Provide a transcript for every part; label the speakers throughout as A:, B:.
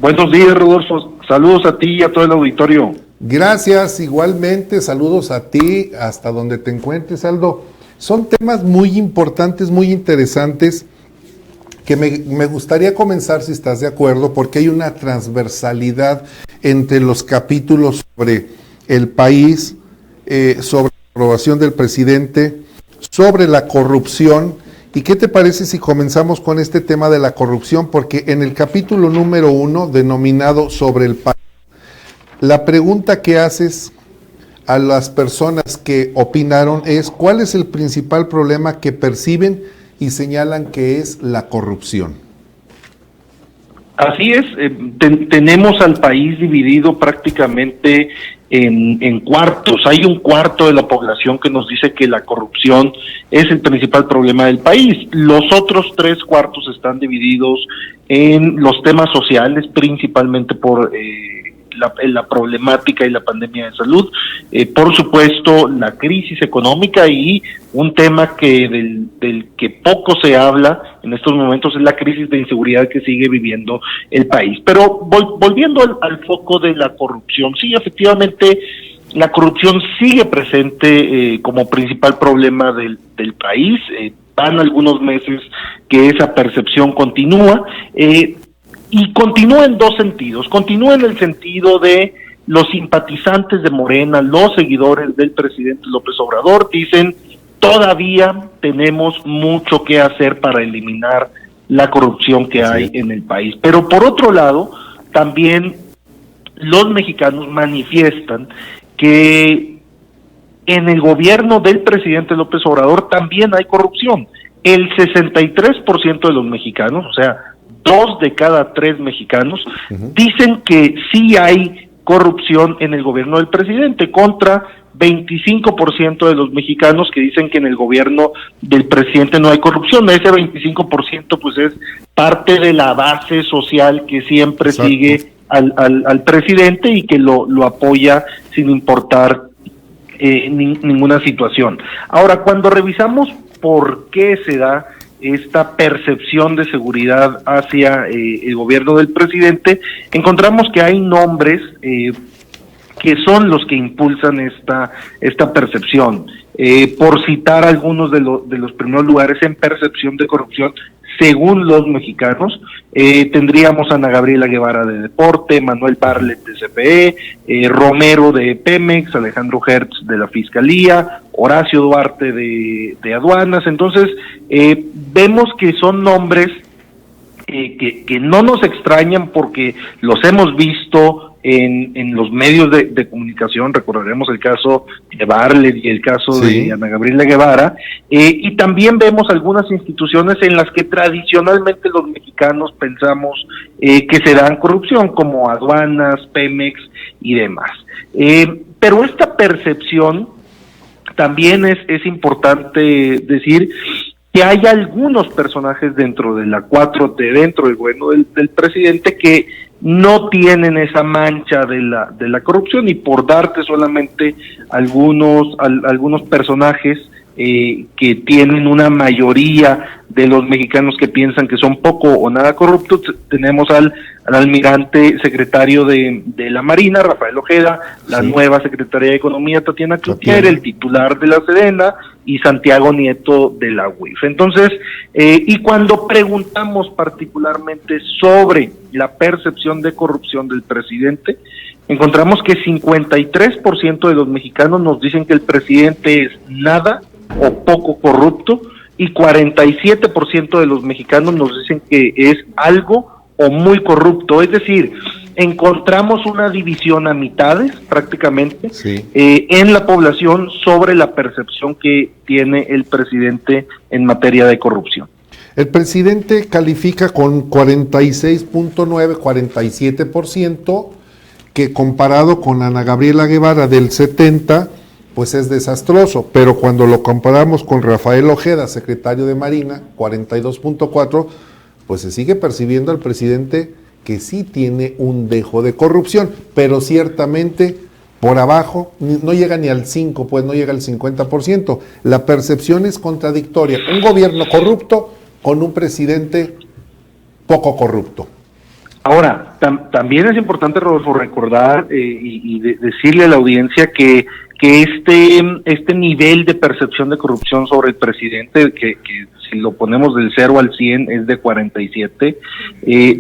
A: Buenos días, Rodolfo. Saludos a ti y a todo el auditorio.
B: Gracias, igualmente, saludos a ti, hasta donde te encuentres, Aldo. Son temas muy importantes, muy interesantes, que me gustaría comenzar, si estás de acuerdo, porque hay una transversalidad entre los capítulos sobre el país, sobre la aprobación del presidente, sobre la corrupción. ¿Y qué te parece si comenzamos con este tema de la corrupción? Porque en el capítulo número 1, denominado sobre el país, la pregunta que haces a las personas que opinaron es: ¿cuál es el principal problema que perciben y señalan que es la corrupción?
A: Así es, tenemos al país dividido prácticamente en cuartos. Hay un cuarto de la población que nos dice que la corrupción es el principal problema del país. Los otros 3 cuartos están divididos en los temas sociales, principalmente por la problemática y la pandemia de salud, por supuesto la crisis económica, y un tema que del que poco se habla en estos momentos es la crisis de inseguridad que sigue viviendo el país. Pero volviendo al foco de la corrupción, sí, efectivamente la corrupción sigue presente como principal problema del país. Van algunos meses que esa percepción continúa, y continúa en 2 sentidos. Continúa en el sentido de los simpatizantes de Morena, los seguidores del presidente López Obrador, dicen: todavía tenemos mucho que hacer para eliminar la corrupción que hay en el país. Pero por otro lado, también los mexicanos manifiestan que en el gobierno del presidente López Obrador también hay corrupción. El 63% de los mexicanos, o sea, 2 de cada 3 mexicanos, dicen que sí hay corrupción en el gobierno del presidente, contra 25% de los mexicanos que dicen que en el gobierno del presidente no hay corrupción. Ese 25% pues es parte de la base social que siempre sigue al presidente y que lo apoya sin importar ninguna situación. Ahora, cuando revisamos por qué se da esta percepción de seguridad hacia el gobierno del presidente, encontramos que hay nombres que son los que impulsan esta percepción. Por citar algunos de los primeros lugares en percepción de corrupción, según los mexicanos, tendríamos a Ana Gabriela Guevara de Deporte, Manuel Bartlett de CFE, Romero de Pemex, Alejandro Hertz de la Fiscalía, Horacio Duarte de Aduanas. Entonces, vemos que son nombres que no nos extrañan, porque los hemos visto en los medios de comunicación. Recordaremos el caso de Bartlett y el caso de Ana Gabriela Guevara, y también vemos algunas instituciones en las que tradicionalmente los mexicanos pensamos que se dan corrupción, como Aduanas, Pemex y demás. Pero esta percepción, también es importante decir que hay algunos personajes dentro de la 4T, dentro del gobierno del presidente, que no tienen esa mancha de la corrupción. Y por darte solamente algunos personajes que tienen una mayoría de los mexicanos que piensan que son poco o nada corruptos, tenemos al almirante secretario de la Marina, Rafael Ojeda, la nueva secretaria de Economía, Tatiana Cloutier, el titular de la Sedena, y Santiago Nieto de la UIF. Entonces, y cuando preguntamos particularmente sobre la percepción de corrupción del presidente, encontramos que 53% de los mexicanos nos dicen que el presidente es nada o poco corrupto, y 47% de los mexicanos nos dicen que es algo o muy corrupto. Es decir, encontramos una división a mitades prácticamente en la población sobre la percepción que tiene el presidente en materia de corrupción.
B: El presidente califica con 46.9, 47%, que comparado con Ana Gabriela Guevara del 70%, pues es desastroso. Pero cuando lo comparamos con Rafael Ojeda, secretario de Marina, 42.4%, pues se sigue percibiendo al presidente que sí tiene un dejo de corrupción, pero ciertamente por abajo no llega ni al 5%, pues no llega al 50%. La percepción es contradictoria: un gobierno corrupto con un presidente poco corrupto.
A: Ahora, también es importante, Rodolfo, recordar decirle a la audiencia que este nivel de percepción de corrupción sobre el presidente, que si lo ponemos del 0 al 100 es de 47,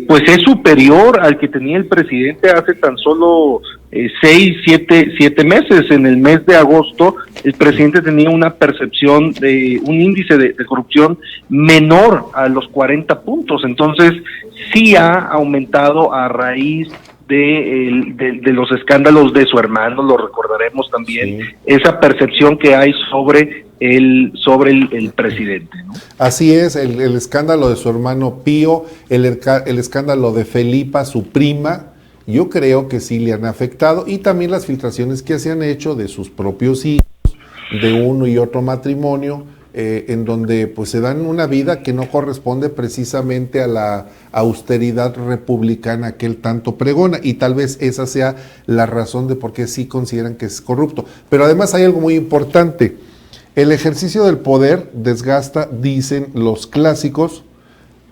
A: pues es superior al que tenía el presidente hace tan solo 7 meses. En el mes de agosto, el presidente tenía una percepción de un índice de corrupción menor a los 40 puntos. Entonces, sí ha aumentado a raíz de los escándalos de su hermano, lo recordaremos también, sí, esa percepción que hay sobre el presidente, ¿no?
B: Así es, el escándalo de su hermano Pío, el escándalo de Felipa, su prima, yo creo que sí le han afectado, y también las filtraciones que se han hecho de sus propios hijos, de uno y otro matrimonio, en donde pues se dan una vida que no corresponde precisamente a la austeridad republicana que él tanto pregona, y tal vez esa sea la razón de por qué sí consideran que es corrupto. Pero además hay algo muy importante: el ejercicio del poder desgasta, dicen los clásicos,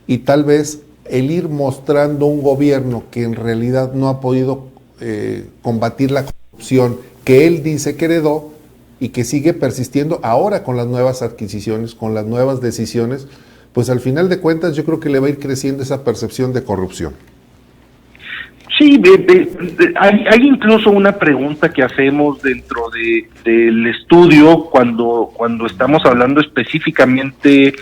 B: y tal vez el ir mostrando un gobierno que en realidad no ha podido combatir la corrupción que él dice que heredó, y que sigue persistiendo ahora con las nuevas adquisiciones, con las nuevas decisiones, pues al final de cuentas yo creo que le va a ir creciendo esa percepción de corrupción.
A: Sí, hay incluso una pregunta que hacemos dentro del estudio cuando estamos hablando específicamente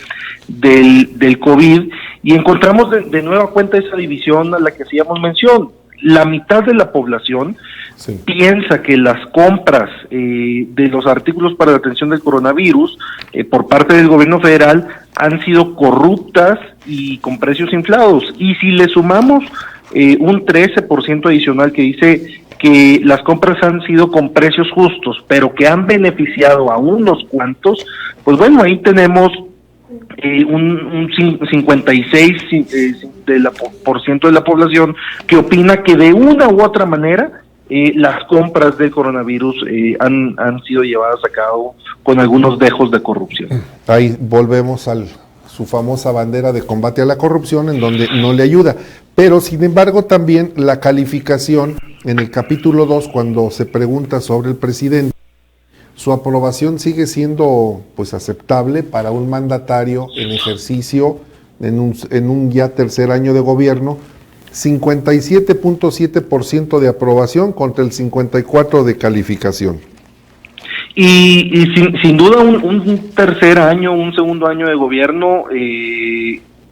A: del COVID, y encontramos de nueva cuenta esa división a la que hacíamos mención. La mitad de la población sí piensa que las compras de los artículos para la atención del coronavirus por parte del gobierno federal han sido corruptas y con precios inflados. Y si le sumamos un 13% adicional que dice que las compras han sido con precios justos, pero que han beneficiado a unos cuantos, pues bueno, ahí tenemos un 56% de la población que opina que de una u otra manera las compras del coronavirus han sido llevadas a cabo con algunos dejos de corrupción.
B: Ahí volvemos a su famosa bandera de combate a la corrupción, en donde no le ayuda. Pero sin embargo también la calificación en el capítulo 2, cuando se pregunta sobre el presidente, su aprobación sigue siendo pues aceptable para un mandatario en ejercicio en un ya tercer año de gobierno, 57.7% de aprobación contra el 54% de calificación.
A: Y sin duda un tercer año, un segundo año de gobierno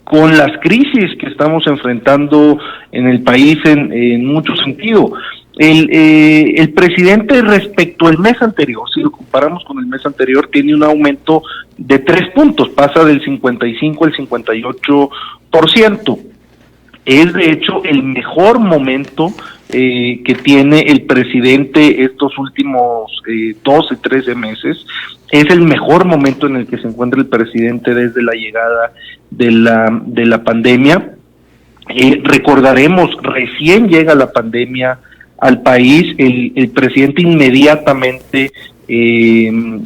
A: con las crisis que estamos enfrentando en el país en mucho sentido. El presidente respecto al mes anterior, si lo comparamos con el mes anterior, tiene un aumento de 3 puntos, pasa del 55 al 58%. Es de hecho el mejor momento que tiene el presidente estos últimos 12, 13 meses. Es el mejor momento en el que se encuentra el presidente desde la llegada de la pandemia. Recordaremos, recién llega la pandemia al país, el presidente inmediatamente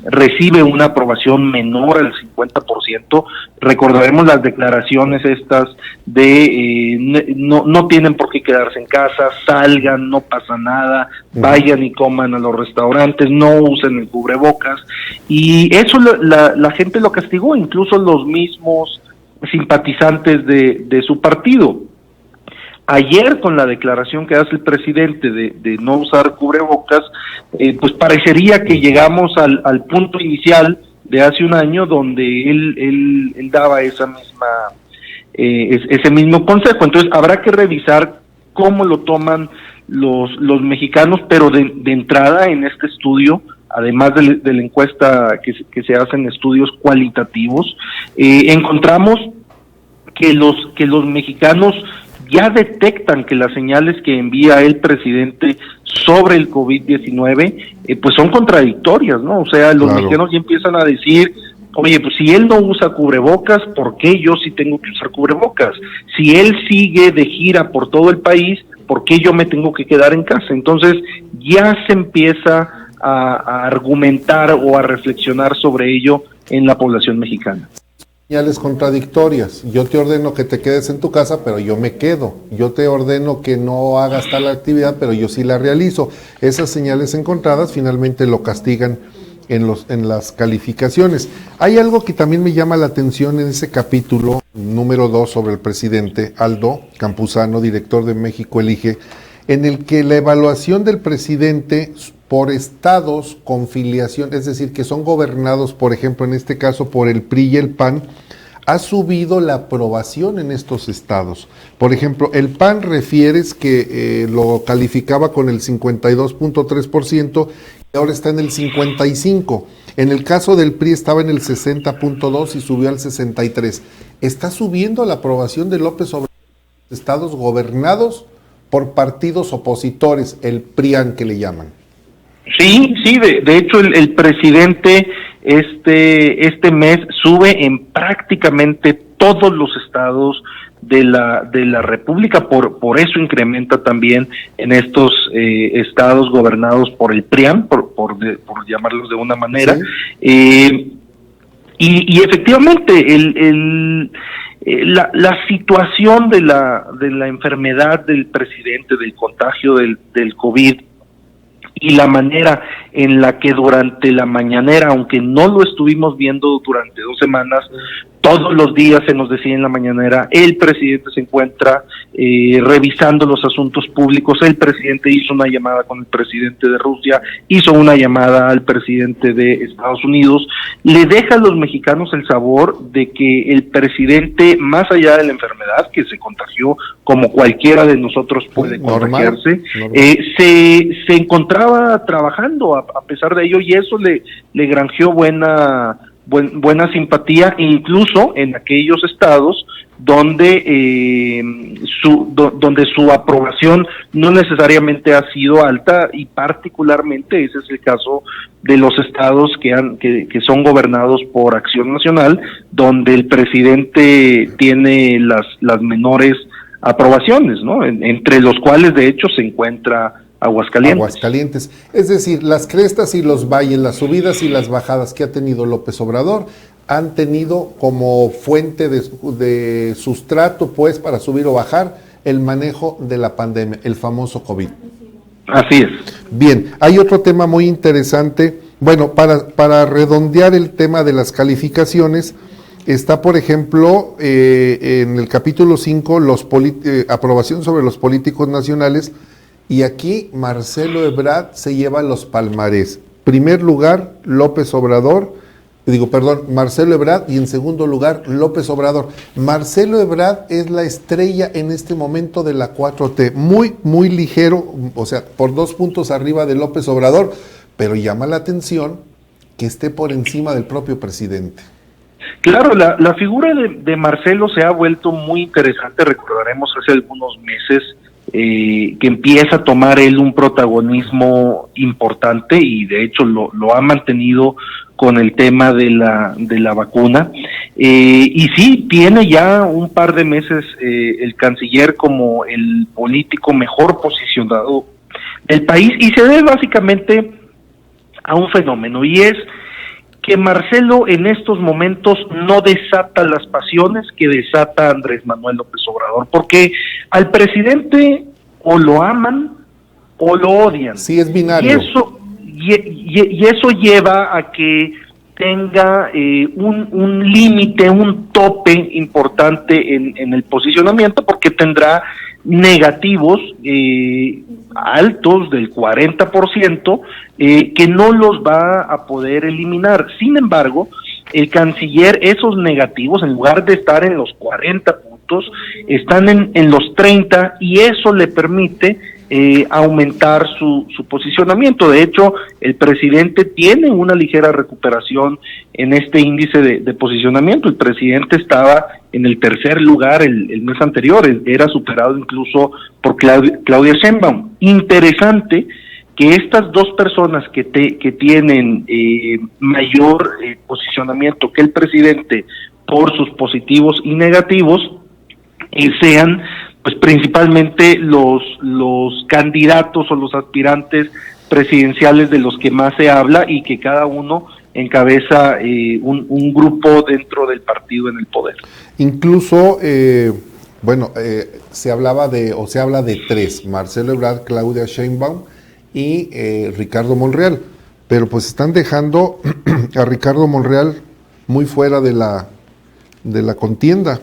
A: recibe una aprobación menor al 50%. Recordaremos las declaraciones estas de no tienen por qué quedarse en casa, salgan, no pasa nada, vayan y coman a los restaurantes, no usen el cubrebocas, y eso la gente lo castigó, incluso los mismos simpatizantes de su partido. Ayer, con la declaración que hace el presidente de no usar cubrebocas, pues parecería que llegamos al punto inicial de hace un año, donde él daba ese mismo consejo. Entonces habrá que revisar cómo lo toman los mexicanos, pero de entrada en este estudio, además de la encuesta que se hace en estudios cualitativos, encontramos que los mexicanos ya detectan que las señales que envía el presidente sobre el COVID-19 pues son contradictorias, ¿no? O sea, los mexicanos ya empiezan a decir, oye, pues si él no usa cubrebocas, ¿por qué yo sí tengo que usar cubrebocas? Si él sigue de gira por todo el país, ¿por qué yo me tengo que quedar en casa? Entonces ya se empieza a argumentar o a reflexionar sobre ello en la población mexicana.
B: señales contradictorias. Yo te ordeno que te quedes en tu casa, pero yo me quedo. Yo te ordeno que no hagas tal actividad, pero yo sí la realizo. Esas señales encontradas finalmente lo castigan en las calificaciones. Hay algo que también me llama la atención en ese capítulo número 2 sobre el presidente Aldo Campuzano, director de México Elige, en el que la evaluación del presidente por estados con filiación, es decir, que son gobernados, por ejemplo, en este caso por el PRI y el PAN, ha subido la aprobación en estos estados. Por ejemplo, el PAN refieres que lo calificaba con el 52.3% y ahora está en el 55%. En el caso del PRI estaba en el 60.2% y subió al 63%. ¿Está subiendo la aprobación de López Obrador en los estados gobernados por partidos opositores, el PRIAN que le llaman?
A: Sí, de hecho el presidente este mes sube en prácticamente todos los estados de la República, por eso incrementa también en estos estados gobernados por el PRIAN, por llamarlos de una manera. Sí. Y efectivamente la situación de la enfermedad del presidente, del contagio del COVID, y la manera en la que durante la mañanera, aunque no lo estuvimos viendo durante 2 semanas, todos los días se nos decía en la mañanera, el presidente se encuentra revisando los asuntos públicos, el presidente hizo una llamada con el presidente de Rusia, hizo una llamada al presidente de Estados Unidos, le deja a los mexicanos el sabor de que el presidente, más allá de la enfermedad, que se contagió como cualquiera de nosotros puede contagiarse, se encontraba trabajando a pesar de ello, y eso le granjeó buena simpatía, incluso en aquellos estados donde su aprobación no necesariamente ha sido alta, y particularmente ese es el caso de los estados que son gobernados por Acción Nacional, donde el presidente tiene las menores aprobaciones, ¿no? Entre los cuales de hecho se encuentra Aguascalientes. Es decir, las crestas y los valles, las subidas y las bajadas que ha tenido López Obrador han tenido como fuente de sustrato, pues, para subir o bajar el manejo de la pandemia, el famoso COVID. Así es.
B: Bien, hay otro tema muy interesante. Bueno, para redondear el tema de las calificaciones, está, por ejemplo, en el capítulo 5, aprobación sobre los políticos nacionales. Y aquí Marcelo Ebrard se lleva los palmarés. Primer lugar, Marcelo Ebrard, y en segundo lugar, López Obrador. Marcelo Ebrard es la estrella en este momento de la 4T, muy ligero, o sea, por 2 puntos arriba de López Obrador, pero llama la atención que esté por encima del propio presidente.
A: Claro, la figura de Marcelo se ha vuelto muy interesante. Recordaremos hace algunos meses que empieza a tomar él un protagonismo importante, y de hecho lo ha mantenido con el tema de la vacuna, y sí, tiene ya un par de meses el canciller como el político mejor posicionado del país, y se debe básicamente a un fenómeno, y es que Marcelo en estos momentos no desata las pasiones que desata Andrés Manuel López Obrador, porque al presidente o lo aman o lo odian.
B: Sí, es binario.
A: Y eso lleva a que tenga un límite, un tope importante en el posicionamiento, porque tendrá negativos altos del 40% que no los va a poder eliminar. Sin embargo, el canciller, esos negativos, en lugar de estar en los 40 puntos, están en los 30, y eso le permite aumentar su posicionamiento. De hecho, el presidente tiene una ligera recuperación en este índice de posicionamiento. El presidente estaba en el 3er lugar el mes anterior, era superado incluso por Claudia Sheinbaum. Interesante que estas dos personas que tienen mayor posicionamiento que el presidente por sus positivos y negativos sean pues principalmente los candidatos o los aspirantes presidenciales de los que más se habla, y que cada uno encabeza un grupo dentro del partido en el poder.
B: Incluso, se habla de tres: Marcelo Ebrard, Claudia Sheinbaum y Ricardo Monreal, pero pues están dejando a Ricardo Monreal muy fuera de la contienda.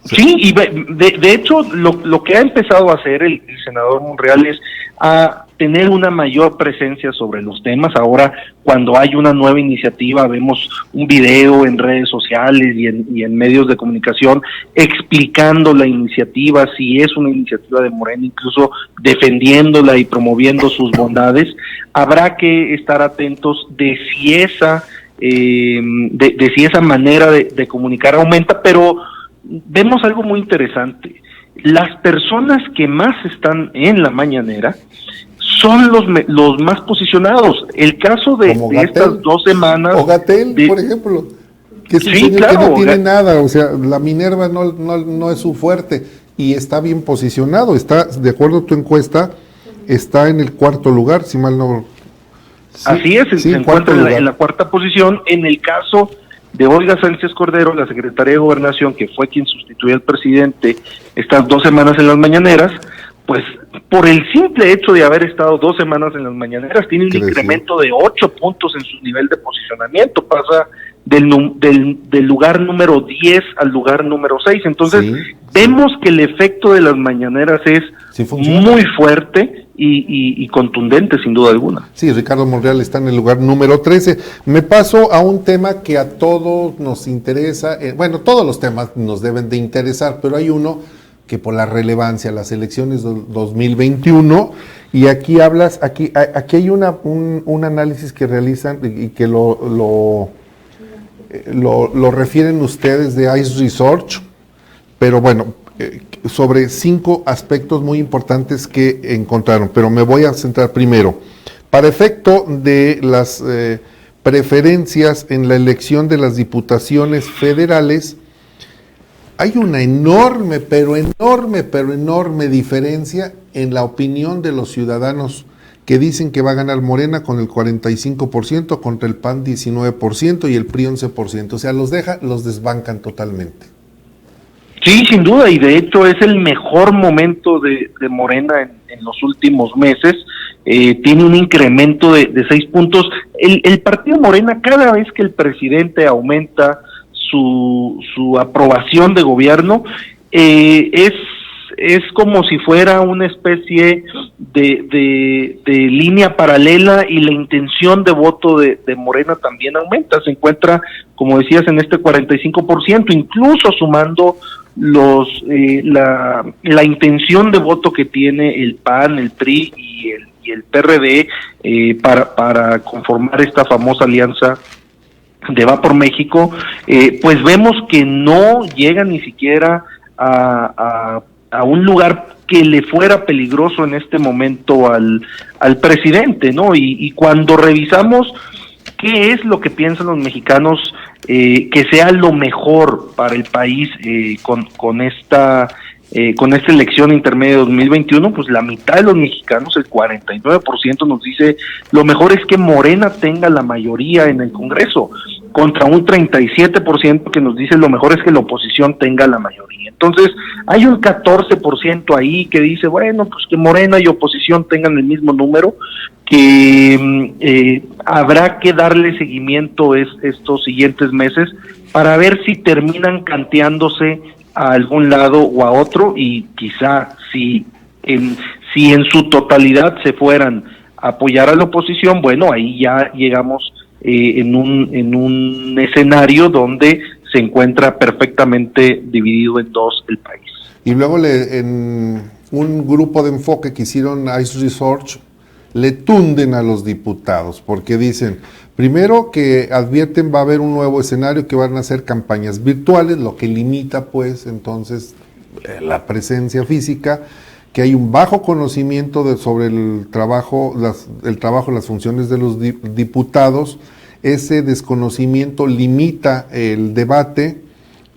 A: Sí, y de hecho lo que ha empezado a hacer el senador Monreal es a tener una mayor presencia sobre los temas. Ahora, cuando hay una nueva iniciativa, vemos un video en redes sociales y en medios de comunicación explicando la iniciativa, si es una iniciativa de Morena, incluso defendiéndola y promoviendo sus bondades. Habrá que estar atentos de si esa manera de comunicar aumenta, pero vemos algo muy interesante. Las personas que más están en la mañanera son los más posicionados. El caso de estas 2 semanas...
B: O Gatell, por ejemplo, que es un señor que no tiene nada, o sea, la Minerva no es su fuerte, y está bien posicionado, está, de acuerdo a tu encuesta, está en el 4º lugar, si mal no...
A: Sí, así es, se encuentra en la 4ª posición. En el caso de Olga Sánchez Cordero, la secretaria de Gobernación, que fue quien sustituyó al presidente estas 2 semanas en las mañaneras, pues por el simple hecho de haber estado 2 semanas en las mañaneras, tiene un incremento de 8 puntos en su nivel de posicionamiento, pasa del lugar número 10 al lugar número 6. Entonces, vemos que el efecto de las mañaneras es muy fuerte y contundente, sin duda alguna.
B: Sí, Ricardo Monreal está en el lugar número 13. Me paso a un tema que a todos nos interesa. Todos los temas nos deben de interesar, pero hay uno que por la relevancia, las elecciones 2021, y aquí hay un análisis que realizan y que lo refieren ustedes de ICE Research, pero sobre 5 aspectos muy importantes que encontraron, pero me voy a centrar primero. Para efecto de las preferencias en la elección de las diputaciones federales, hay una enorme diferencia en la opinión de los ciudadanos que dicen que va a ganar Morena con el 45%, contra el PAN 19% y el PRI 11%. O sea, los desbancan totalmente.
A: Sí, sin duda, y de hecho es el mejor momento de Morena en los últimos meses. Tiene un incremento de 6 puntos. El partido Morena, cada vez que el presidente aumenta su aprobación de gobierno, es como si fuera una especie de línea paralela, y la intención de voto de Morena también aumenta. Se encuentra, como decías, en este 45%, incluso sumando la intención de voto que tiene el PAN, el PRI y el PRD para conformar esta famosa alianza de Va por México. Pues vemos que no llega ni siquiera a un lugar que le fuera peligroso en este momento al presidente, ¿no? Y cuando revisamos qué es lo que piensan los mexicanos que sea lo mejor para el país con esta elección intermedia de 2021, pues la mitad de los mexicanos, el 49%, nos dice lo mejor es que Morena tenga la mayoría en el Congreso, contra un 37% que nos dice lo mejor es que la oposición tenga la mayoría. Entonces, hay un 14% ahí que dice, bueno, pues que Morena y oposición tengan el mismo número, que habrá que darle seguimiento estos siguientes meses para ver si terminan canteándose a algún lado o a otro, y quizá si en su totalidad se fueran a apoyar a la oposición, bueno, ahí ya llegamos en un escenario donde se encuentra perfectamente dividido en 2 el país.
B: Y luego en un grupo de enfoque que hicieron ICE Research, le tunden a los diputados, porque dicen, primero, que advierten va a haber un nuevo escenario, que van a hacer campañas virtuales, lo que limita pues entonces la presencia física, que hay un bajo conocimiento sobre el trabajo, las funciones de los diputados. Ese desconocimiento limita el debate,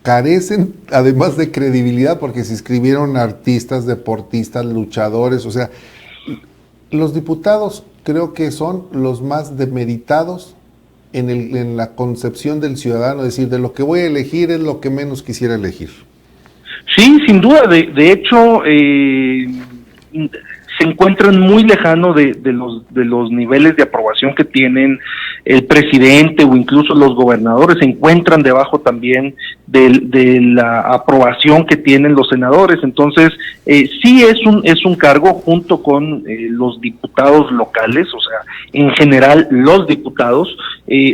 B: carecen además de credibilidad porque se inscribieron artistas, deportistas, luchadores, o sea, los diputados creo que son los más demeritados en la concepción del ciudadano, es decir, de lo que voy a elegir es lo que menos quisiera elegir.
A: Sí, sin duda. De hecho, se encuentran muy lejanos de los niveles de aprobación que tienen el presidente o incluso los gobernadores. Se encuentran debajo también de la aprobación que tienen los senadores. Entonces, sí es un cargo junto con los diputados locales, o sea, en general los diputados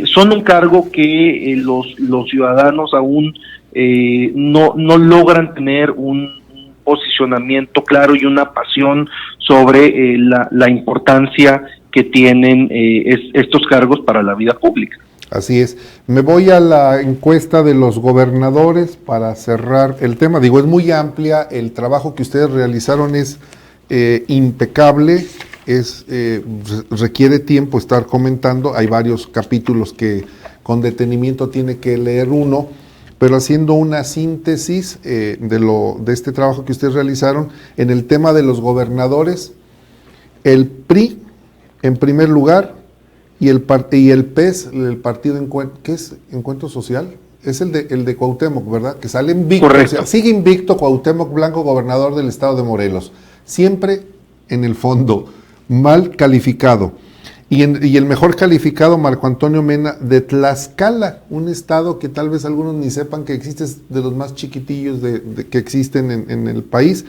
A: son un cargo que los ciudadanos aún no logran tener un posicionamiento claro y una pasión sobre la importancia que tienen estos cargos para la vida pública.
B: Así es. Me voy a la encuesta de los gobernadores para cerrar el tema. Digo, es muy amplia, el trabajo que ustedes realizaron es impecable, requiere tiempo estar comentando, hay varios capítulos que con detenimiento tiene que leer uno, pero haciendo una síntesis de este trabajo que ustedes realizaron en el tema de los gobernadores, el PRI en primer lugar y el PES, el partido ¿qué es? Encuentro Social, es el de Cuauhtémoc, ¿verdad? Que sale invicto.
A: Correcto.
B: O sea, sigue invicto Cuauhtémoc Blanco, gobernador del estado de Morelos, siempre en el fondo, mal calificado. Y el mejor calificado, Marco Antonio Mena, de Tlaxcala, un estado que tal vez algunos ni sepan que existe, es de los más chiquitillos que existen en el país,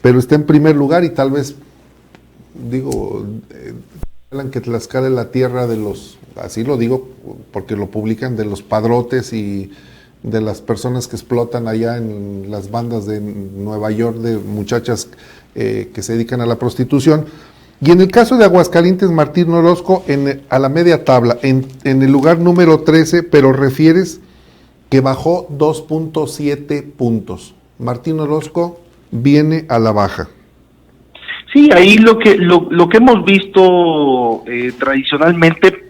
B: pero está en primer lugar y tal vez, hablan que Tlaxcala es la tierra de los, así lo digo porque lo publican, de los padrotes y de las personas que explotan allá en las bandas de Nueva York, de muchachas que se dedican a la prostitución. Y en el caso de Aguascalientes, Martín Orozco a la media tabla, en el lugar número 13, pero refieres que bajó 2.7 puntos. Martín Orozco viene a la baja.
A: Sí, ahí lo que hemos visto tradicionalmente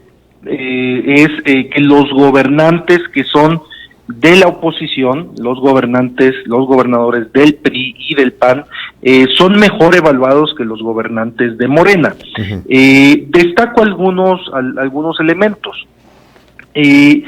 A: es que los gobernantes que son de la oposición, los gobernadores del PRI y del PAN, son mejor evaluados que los gobernantes de Morena. Uh-huh. Destaco algunos elementos. Es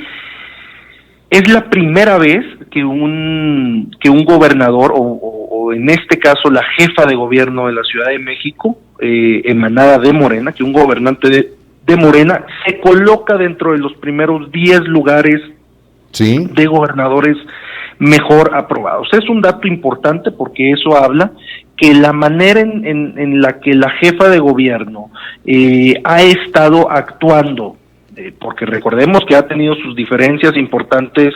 A: la primera vez que un gobernador, o en este caso la jefa de gobierno de la Ciudad de México, emanada de Morena, que un gobernante de Morena se coloca dentro de los primeros 10 lugares ¿sí? de gobernadores mejor aprobados. Es un dato importante porque eso habla que la manera en la que la jefa de gobierno ha estado actuando, porque recordemos que ha tenido sus diferencias importantes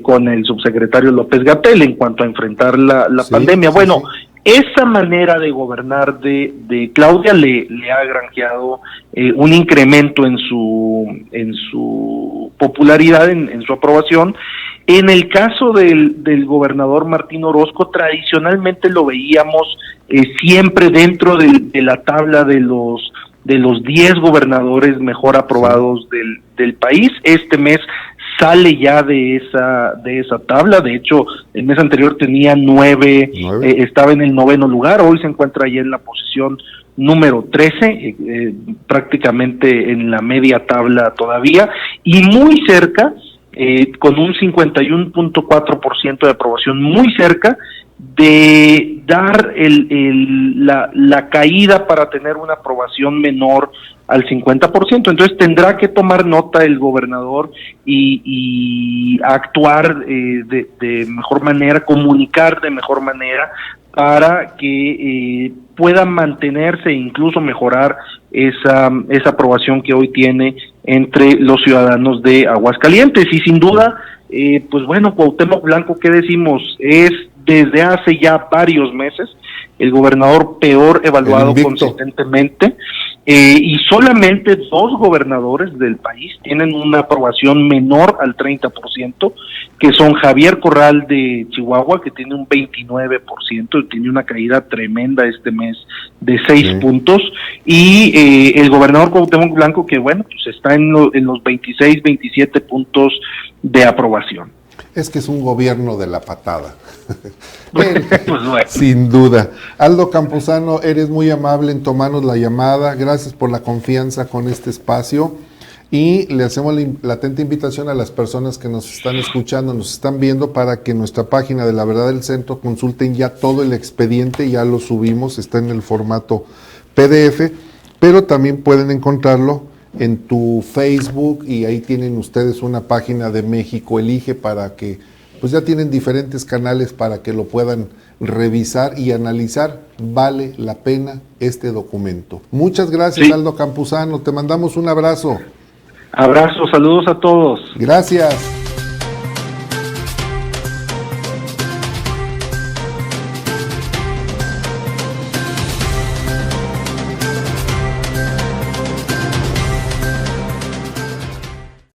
A: con el subsecretario López-Gatell en cuanto a enfrentar la sí, pandemia. Sí, bueno, sí. Esa manera de gobernar de Claudia le ha granjeado un incremento en su popularidad, en su aprobación. En el caso del gobernador Martín Orozco, tradicionalmente lo veíamos siempre dentro de la tabla de los 10 gobernadores mejor aprobados del país. Este mes sale ya de esa tabla. De hecho, el mes anterior tenía 9. Estaba en el 9º lugar, hoy se encuentra ya en la posición número 13, prácticamente en la media tabla todavía, y muy cerca, con un 51.4% de aprobación, muy cerca de dar la caída para tener una aprobación menor al 50%. Entonces tendrá que tomar nota el gobernador y actuar de mejor manera, comunicar de mejor manera para que pueda mantenerse e incluso mejorar esa aprobación que hoy tiene entre los ciudadanos de Aguascalientes. Y sin duda, pues bueno, Cuauhtémoc Blanco, ¿qué decimos? Es desde hace ya varios meses el gobernador peor evaluado consistentemente, y solamente 2 gobernadores del país tienen una aprobación menor al 30%, que son Javier Corral de Chihuahua, que tiene un 29%, tiene una caída tremenda este mes de 6 puntos, y el gobernador Cuauhtémoc Blanco, que bueno, pues está en los 26, 27 puntos de aprobación.
B: Es que es un gobierno de la patada.
A: Pues bueno.
B: Sin duda. Aldo Campuzano, eres muy amable en tomarnos la llamada. Gracias por la confianza con este espacio. y le hacemos la atenta invitación a las personas que nos están escuchando, nos están viendo, para que en nuestra página de La Verdad del Centro consulten ya todo el expediente, ya lo subimos, está en el formato PDF, pero también pueden encontrarlo en tu Facebook, y ahí tienen ustedes una página de México Elige, para que pues ya tienen diferentes canales para que lo puedan revisar y analizar. Vale la pena este documento. Muchas gracias,
A: Sí.
B: Aldo Campuzano, te mandamos un abrazo.
A: Abrazos, saludos a todos.
B: Gracias.